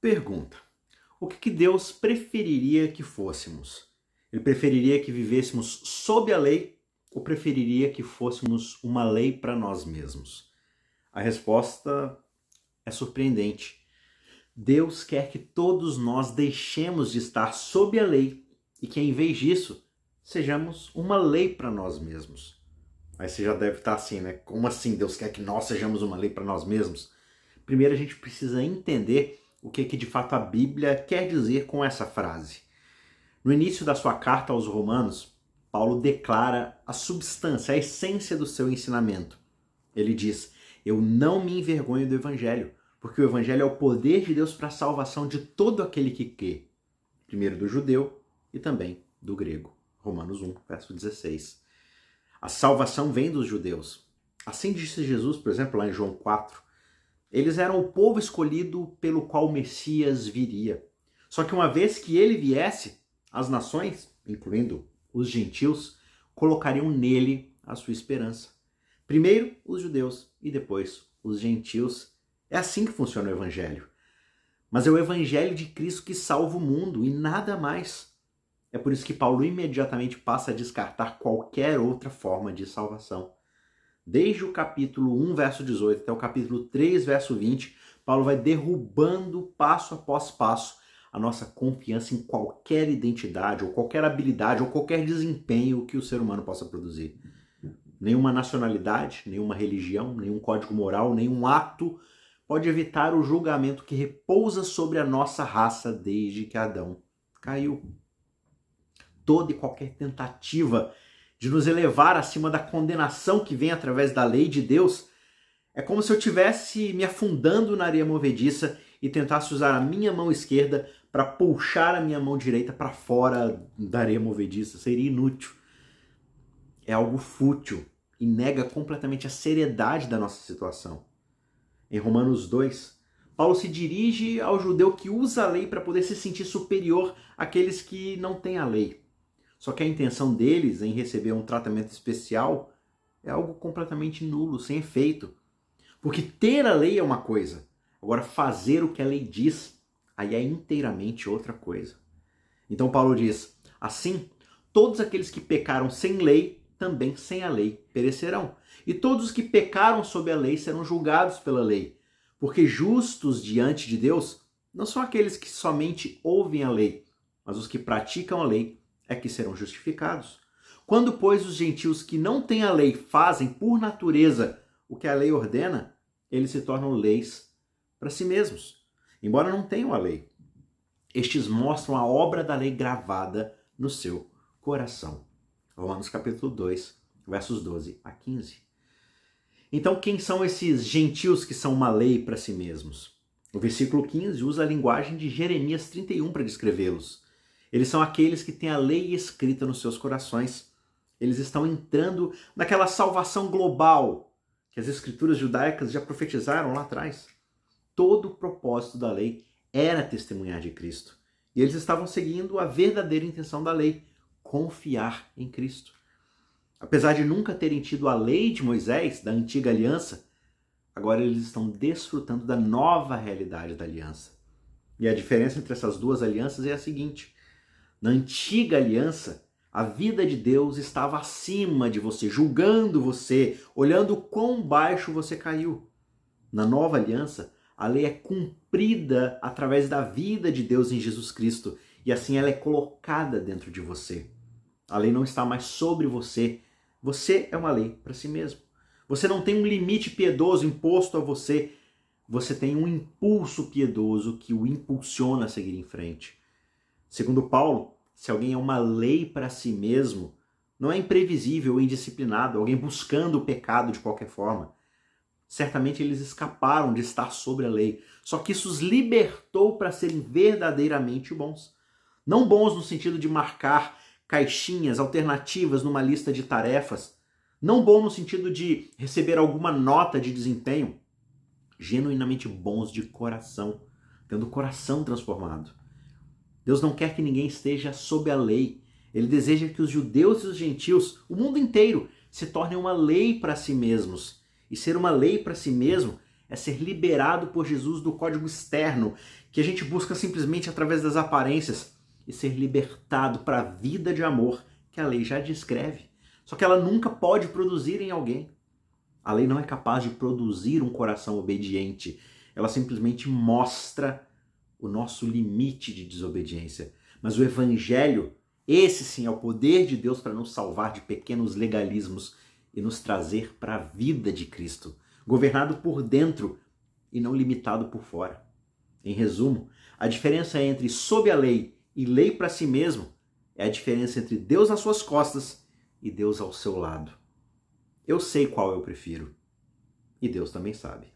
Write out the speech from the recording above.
Pergunta: o que Deus preferiria que fôssemos? Ele preferiria que vivêssemos sob a lei ou preferiria que fôssemos uma lei para nós mesmos? A resposta é surpreendente. Deus quer que todos nós deixemos de estar sob a lei e que, em vez disso, sejamos uma lei para nós mesmos. Aí você já deve estar assim, né? Como assim Deus quer que nós sejamos uma lei para nós mesmos? Primeiro a gente precisa entender o que de fato a Bíblia quer dizer com essa frase. No início da sua carta aos Romanos, Paulo declara a substância, a essência do seu ensinamento. Ele diz: eu não me envergonho do Evangelho, porque o Evangelho é o poder de Deus para a salvação de todo aquele que crê. Primeiro do judeu e também do grego. Romanos 1, verso 16. A salvação vem dos judeus. Assim disse Jesus, por exemplo, lá em João 4. Eles eram o povo escolhido pelo qual o Messias viria. Só que uma vez que ele viesse, as nações, incluindo os gentios, colocariam nele a sua esperança. Primeiro os judeus e depois os gentios. É assim que funciona o Evangelho. Mas é o Evangelho de Cristo que salva o mundo e nada mais. É por isso que Paulo imediatamente passa a descartar qualquer outra forma de salvação. Desde o capítulo 1, verso 18, até o capítulo 3, verso 20, Paulo vai derrubando passo após passo a nossa confiança em qualquer identidade, ou qualquer habilidade, ou qualquer desempenho que o ser humano possa produzir. Nenhuma nacionalidade, nenhuma religião, nenhum código moral, nenhum ato pode evitar o julgamento que repousa sobre a nossa raça desde que Adão caiu. Toda e qualquer tentativa de nos elevar acima da condenação que vem através da lei de Deus é como se eu estivesse me afundando na areia movediça e tentasse usar a minha mão esquerda para puxar a minha mão direita para fora da areia movediça. Seria inútil. É algo fútil e nega completamente a seriedade da nossa situação. Em Romanos 2, Paulo se dirige ao judeu que usa a lei para poder se sentir superior àqueles que não têm a lei. Só que a intenção deles em receber um tratamento especial é algo completamente nulo, sem efeito. Porque ter a lei é uma coisa, agora fazer o que a lei diz, aí é inteiramente outra coisa. Então Paulo diz: assim, todos aqueles que pecaram sem lei, também sem a lei perecerão. E todos os que pecaram sob a lei serão julgados pela lei. Porque justos diante de Deus não são aqueles que somente ouvem a lei, mas os que praticam a lei é que serão justificados. Quando, pois, os gentios que não têm a lei fazem, por natureza, o que a lei ordena, eles se tornam leis para si mesmos, embora não tenham a lei. Estes mostram a obra da lei gravada no seu coração. Romanos capítulo 2, versos 12 a 15. Então, quem são esses gentios que são uma lei para si mesmos? O versículo 15 usa a linguagem de Jeremias 31 para descrevê-los. Eles são aqueles que têm a lei escrita nos seus corações. Eles estão entrando naquela salvação global que as escrituras judaicas já profetizaram lá atrás. Todo o propósito da lei era testemunhar de Cristo. E eles estavam seguindo a verdadeira intenção da lei, confiar em Cristo. Apesar de nunca terem tido a lei de Moisés, da antiga aliança, agora eles estão desfrutando da nova realidade da aliança. E a diferença entre essas duas alianças é a seguinte: na antiga aliança, a vida de Deus estava acima de você, julgando você, olhando quão baixo você caiu. Na nova aliança, a lei é cumprida através da vida de Deus em Jesus Cristo, e assim ela é colocada dentro de você. A lei não está mais sobre você. Você é uma lei para si mesmo. Você não tem um limite piedoso imposto a você. Você tem um impulso piedoso que o impulsiona a seguir em frente. Segundo Paulo, se alguém é uma lei para si mesmo, não é imprevisível ou indisciplinado, alguém buscando o pecado de qualquer forma. Certamente eles escaparam de estar sobre a lei, só que isso os libertou para serem verdadeiramente bons. Não bons no sentido de marcar caixinhas alternativas numa lista de tarefas, não bom no sentido de receber alguma nota de desempenho, genuinamente bons de coração, tendo o coração transformado. Deus não quer que ninguém esteja sob a lei. Ele deseja que os judeus e os gentios, o mundo inteiro, se tornem uma lei para si mesmos. E ser uma lei para si mesmo é é ser liberado por Jesus do código externo, que a gente busca simplesmente através das aparências, e ser libertado para a vida de amor que a lei já descreve. Só que ela nunca pode produzir em alguém. A lei não é capaz de produzir um coração obediente. Ela simplesmente mostra o nosso limite de desobediência. Mas o Evangelho, esse sim é o poder de Deus para nos salvar de pequenos legalismos e nos trazer para a vida de Cristo, governado por dentro e não limitado por fora. Em resumo, a diferença entre sob a lei e lei para si mesmo é a diferença entre Deus nas suas costas e Deus ao seu lado. Eu sei qual eu prefiro. E Deus também sabe.